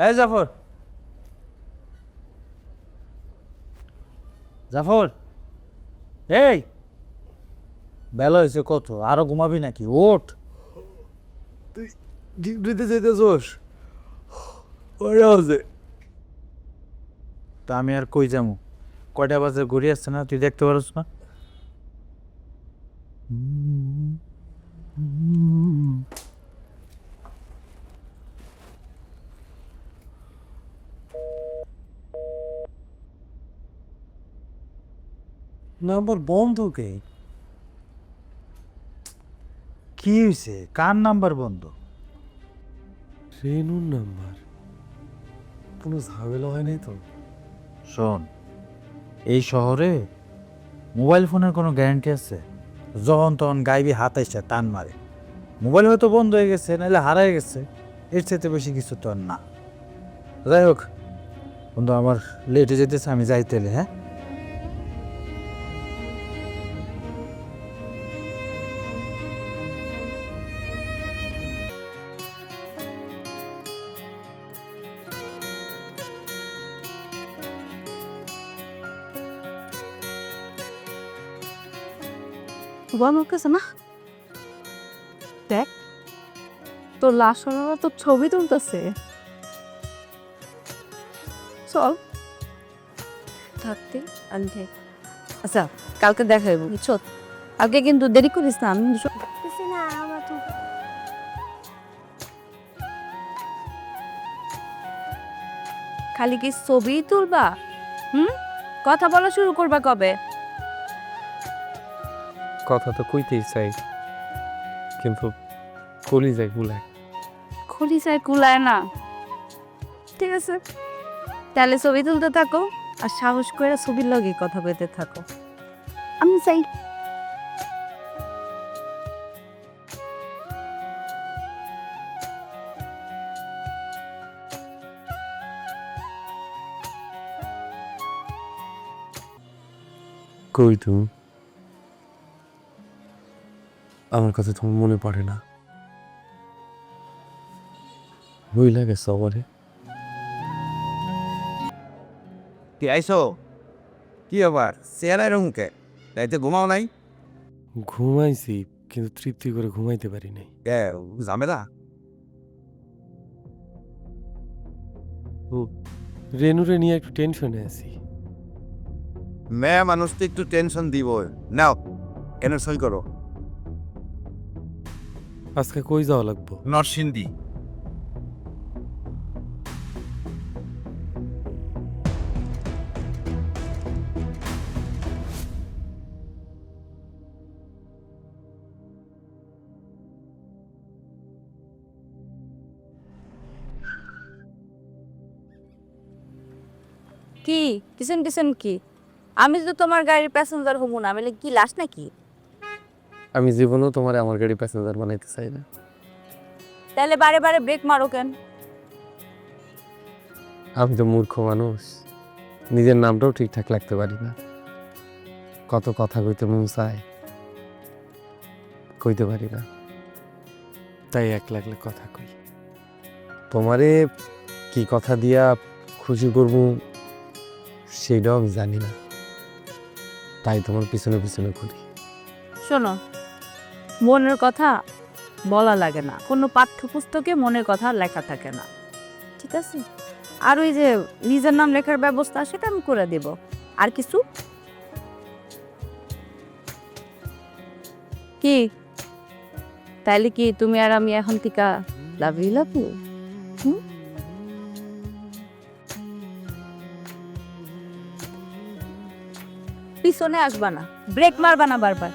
এই জাফর, জাফর, এই বেলা হয়েছে কত, আরো ঘুমাবি নাকি? ওঠ। তুই ডিউটিতে যেতেছোস? ওরা আছে। তা আমি আর কই যাবো? কয়টা বাজে ঘুরে আসছে না, তুই দেখতে পারছ না? নাম্বার বন্ধ কে? কি হয়েছে? কার নাম্বার বন্ধ? রেনুর নাম্বার। কোনো ঝামেলা হয় নাই তো? শোন, এই শহরে মোবাইল ফোনের কোনো গ্যারান্টি আছে? যখন তখন গাইবি হাত এসে টান মারে। মোবাইল হয়তো বন্ধ হয়ে গেছে, নাহলে হারাই গেছে, এর চাইতে বেশি কিছু তো আর না। যাই হোক বন্ধু, আমার লেটে যেতেছে, আমি যাই তেলে। হ্যাঁ, বল আমার কাছে না। দেখ, তোর লাশ ওরা তোর ছবি তুলতেছে। চল থাকতে আনতে। আচ্ছা, কালকে দেখা হইব, বুঝছো? কালকে কিন্তু দেরি করিস না। আমি দেখতেছি না আমার তো। খালি কি ছবি তুলবা? কথা বলা শুরু করবা কবে? কথা তো কইতেই চাই, কিন্তু কলিজায় গুলায়। খলিসায় কুলায় না। ঠিক আছে, তাহলে ছবি তুলতে থাকো, আর সাহস করে ছবির লগে কথা কইতে থাকো। আমি চাই। কই তুমি? আমার কথা তোমার মনে পড়ে না? ভুইলা গেছো আমারে? কি আইসো? কি আবার চেহারা এরকম কে? রাইতে ঘুমাও নাই? ঘুমাইছি, কিন্তু তৃপ্তি করে ঘুমাইতে পারি নাই। কে ঝামেলা? রেনুরে নিয়ে একটু টেনশনে আছি। মেয়ে মানুষ তো একটু টেনশন দিব। নাও, এনে সই করো। আজকে কই যাওয়া লাগবো? নরসিংদী। কি পিছন পিছন কি? আমি তো তোমার গাড়ির প্যাসেঞ্জার হবো না, আমি কি লাশ নাকি? আমি জীবনেও তোমার আমার গাড়ি প্যাসেঞ্জার বানাইতে চাই না। তাহলে বারে বারে ব্রেক মারো কেন? আমি তো মূর্খ মানুষ, নিজের নামটাও ঠিকঠাক লাগতে পারি না। কত কথা কইতে মন চায়, কইতে পারি না, তাই এক লাগলে কথা কই। তোমারে কি কথা দিয়া খুশি করব সেটাও আমি জানি না, তাই তোমার পিছনে পিছনে করি। শোনো, মনের কথা বলা লাগে না, কোনো পাঠ্যপুস্তকে মনের কথা লেখা থাকে না, ঠিক আছে? আর ওই যে নিজের নাম লেখার ব্যবস্থা, সেটা আমি করে দেব। আর কিছু কি? তাইলে কি তুমি আর আমি এখন থেকে লাভ ইউ লাভ ইউ? পিছনে আসবা না, ব্রেক মারবা না বারবার।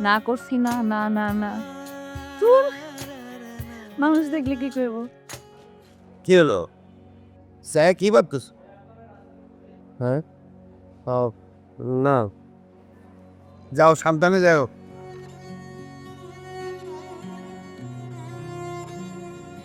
না করছি না, না না না। তোর মানুষ দেখলে কি করবো? কি হলো? স্যার কি ভাবতেছ? হ্যাঁ, না, যাও, সাবধানে যাও।